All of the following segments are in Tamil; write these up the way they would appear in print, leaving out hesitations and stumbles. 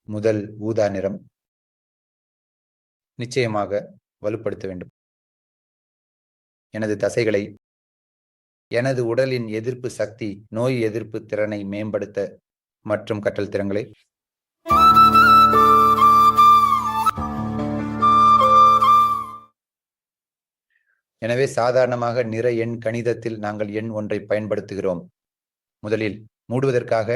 முதல் ஊதா நிறம் நிச்சயமாக வலுப்படுத்த வேண்டும். எனது தசைகளை, எனது உடலின் எதிர்ப்பு சக்தி, நோய் எதிர்ப்பு திறனை மேம்படுத்த மற்றும் கற்றல் திறன்களை எனவே சாதாரணமாக நிற எண் கணிதத்தில் நாங்கள் எண் ஒன்றை பயன்படுத்துகிறோம். முதலில் மூடுவதற்காக,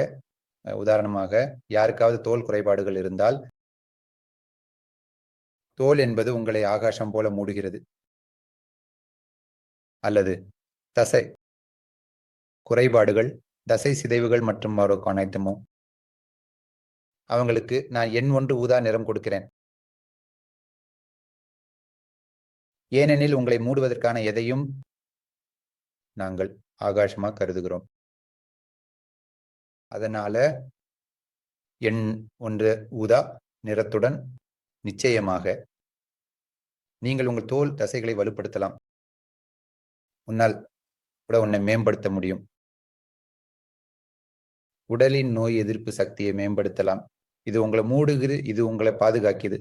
உதாரணமாக யாருக்காவது தோல் குறைபாடுகள் இருந்தால், தோல் என்பது உங்களை ஆகாசம் போல மூடுகிறது. அல்லது தசை குறைபாடுகள், தசை சிதைவுகள் மற்றும் அனைத்துமோ அவங்களுக்கு நான் எண் 1 ஊதா நிறம் கொடுக்கிறேன். ஏனெனில் உங்களை மூடுவதற்கான எதையும் நாங்கள் ஆகாசமாக கருதுகிறோம். அதனால எண் 1 ஊதா நிறத்துடன் நிச்சயமாக நீங்கள் உங்கள் தோல் தசைகளை வலுப்படுத்தலாம். உன்னால் கூட உன்னை மேம்படுத்த முடியும். உடலின் நோய் எதிர்ப்பு சக்தியை மேம்படுத்தலாம். இது உங்களை மூடுகிறது, இது உங்களை பாதுகாக்குது.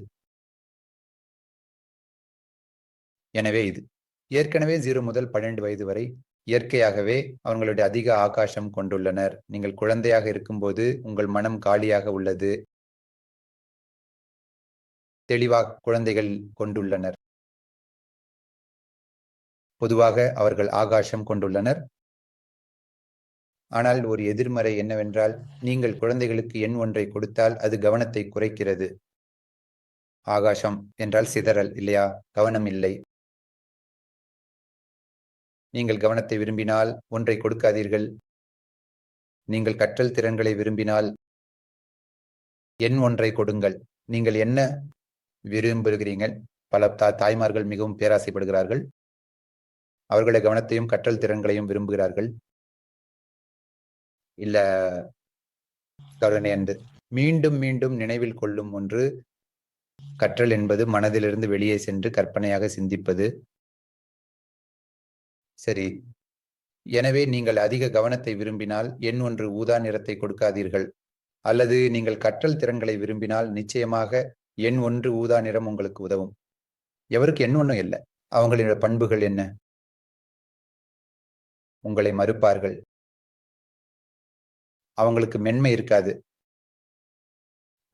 எனவே இது ஏற்கனவே 0 முதல் 12 வயது வரை இயற்கையாகவே அவங்களுடைய அதிக ஆகாசம் கொண்டுள்ளனர். நீங்கள் குழந்தையாக இருக்கும்போது உங்கள் மனம் காலியாக உள்ளது. தெளிவாக குழந்தைகள் கொண்டுள்ளனர். பொதுவாக அவர்கள் ஆகாசம் கொண்டுள்ளனர். ஆனால் ஒரு எதிர்மறை என்னவென்றால், நீங்கள் குழந்தைகளுக்கு எண் ஒன்றை கொடுத்தால் அது கவனத்தை குறைக்கிறது. ஆகாசம் என்றால் சிதறல் இல்லையா? கவனம் இல்லை. நீங்கள் கவனத்தை விரும்பினால் ஒன்றை கொடுக்காதீர்கள். நீங்கள் கற்றல் திறன்களை விரும்பினால் எண் ஒன்றை கொடுங்கள். நீங்கள் என்ன விரும்புகிறீர்கள்? பல தாய்மார்கள் மிகவும் பேராசைப்படுகிறார்கள். அவர்களுடைய கவனத்தையும் கற்றல் திறன்களையும் விரும்புகிறார்கள். இல்ல கருணை என்று மீண்டும் மீண்டும் நினைவில் கொள்ளும் ஒன்று கற்றல் என்பது மனதிலிருந்து வெளியே சென்று கற்பனையாக சிந்திப்பது. சரி, எனவே நீங்கள் அதிக கவனத்தை விரும்பினால் எண் 1 ஊதா நிறத்தை கொடுக்காதீர்கள். அல்லது நீங்கள் கற்றல் திறன்களை விரும்பினால் நிச்சயமாக எண் 1 ஊதா நிறம் உங்களுக்கு உதவும். எவருக்கு எண் 1 இல்லை, அவங்களுடைய பண்புகள் என்ன? உங்களை மறுப்பார்கள். அவங்களுக்கு மென்மை இருக்காது.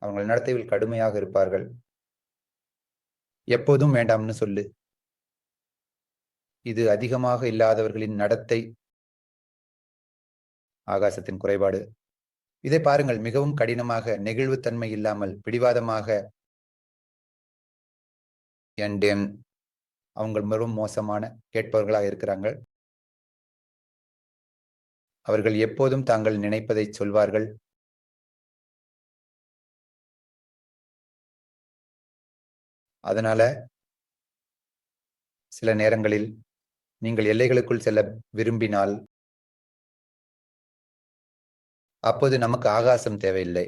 அவங்கள் நடத்தையில் கடுமையாக இருப்பார்கள். எப்போதும் வேண்டாம்னு சொல்லு. இது அதிகமாக இல்லாதவர்களின் நடத்தை ஆகாசத்தின் குறைபாடு. இதை பாருங்கள், மிகவும் கடினமாக, நெகிழ்வுத்தன்மை இல்லாமல், பிடிவாதமாக அவங்க மிகவும் மோசமான கேட்பவர்களாக இருக்கிறாங்க. அவர்கள் எப்போதும் தாங்கள் நினைப்பதை சொல்வார்கள். அதனால சில நேரங்களில் நீங்கள் எல்லைகளுக்குள் செல்ல விரும்பினால் அப்போது நமக்கு ஆகாசம் தேவையில்லை.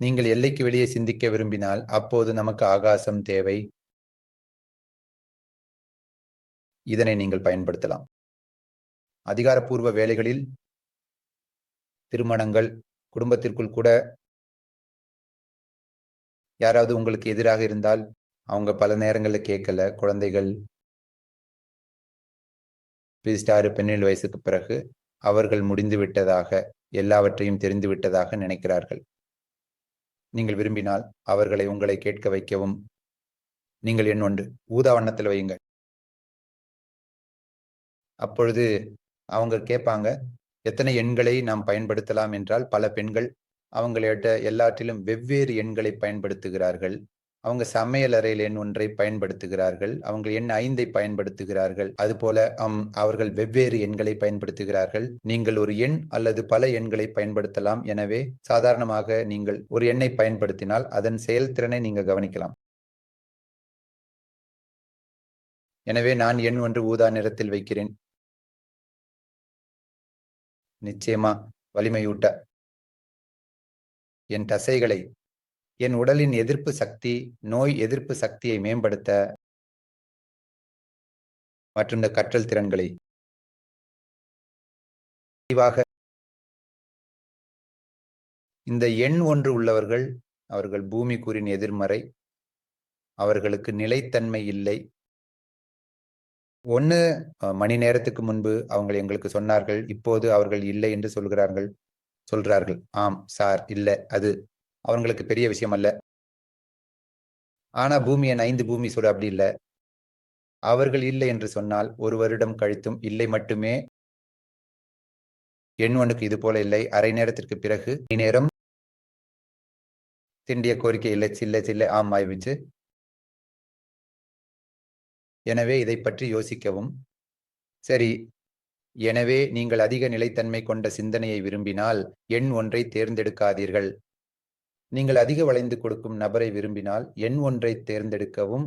நீங்கள் எல்லைக்கு வெளியே சிந்திக்க விரும்பினால் அப்போது நமக்கு ஆகாசம் தேவை. இதனை நீங்கள் பயன்படுத்தலாம். அதிகாரப்பூர்வ வேலைகளில், திருமணங்கள், குடும்பத்திற்குள் கூட யாராவது உங்களுக்கு எதிராக இருந்தால் அவங்க பல நேரங்களில் கேட்கல. குழந்தைகள், ஸ்டார் 17 வயசுக்கு பிறகு அவர்கள் முடிந்து விட்டதாக, எல்லாவற்றையும் தெரிந்து விட்டதாக நினைக்கிறார்கள். நீங்கள் விரும்பினால் அவர்களை உங்களை கேட்க வைக்கவும் நீங்கள் எண் 1 ஊதா வண்ணத்தில் வையுங்கள். அப்பொழுது அவங்க கேட்பாங்க, எத்தனை எண்களை நாம் பயன்படுத்தலாம் என்றால், பல பெண்கள் அவங்களிட்ட எல்லாற்றிலும் வெவ்வேறு எண்களை பயன்படுத்துகிறார்கள். அவங்க சமையல் அறையில் எண் 1 பயன்படுத்துகிறார்கள். அவங்க எண் 5 பயன்படுத்துகிறார்கள். அதுபோல அவர்கள் வெவ்வேறு எண்களை பயன்படுத்துகிறார்கள். நீங்கள் ஒரு எண் அல்லது பல எண்களை பயன்படுத்தலாம். எனவே சாதாரணமாக நீங்கள் ஒரு எண்ணை பயன்படுத்தினால் அதன் செயல்திறனை நீங்க கவனிக்கலாம். எனவே நான் எண் 1 ஊதா நிறத்தில் வைக்கிறேன். நிச்சயமா வலிமையூட்ட, என் தசைகளை, என் உடலின் எதிர்ப்பு சக்தி, நோய் எதிர்ப்பு சக்தியை மேம்படுத்த மற்றும் இந்த கற்றல் திறன்களை இந்த எண் 1 உள்ளவர்கள், அவர்கள் பூமிக்குரின் எதிர்மறை. அவர்களுக்கு நிலைத்தன்மை இல்லை. 1 மணி நேரத்துக்கு முன்பு அவங்க எங்களுக்கு சொன்னார்கள். இப்போது அவர்கள் இல்லை என்று சொல்கிறார்கள். ஆம் சார், இல்ல. அது அவங்களுக்கு பெரிய விஷயம் அல்ல. ஆனா பூமி எண் 5 பூமி சூடு அப்படி இல்ல. அவர்கள் இல்லை என்று சொன்னால் 1 வருடம் கழித்தும் இல்லை மட்டுமே. எண் 1க்கு இது போல இல்லை. அரை நேரத்திற்கு பிறகு மணி நேரம் திண்டிய கோரிக்கை இல்லை. சில்ல ஆம் ஆயிடுச்சு. எனவே இதைப் பற்றி யோசிக்கவும். சரி. எனவே நீங்கள் அதிக நிலைத்தன்மை கொண்ட சிந்தனையை விரும்பினால் எண் 1ஐ தேர்ந்தெடுக்காதீர்கள். நீங்கள் அதிக வளைந்து கொடுக்கும் நபரை விரும்பினால் எண் 1ஐ தேர்ந்தெடுக்கவும்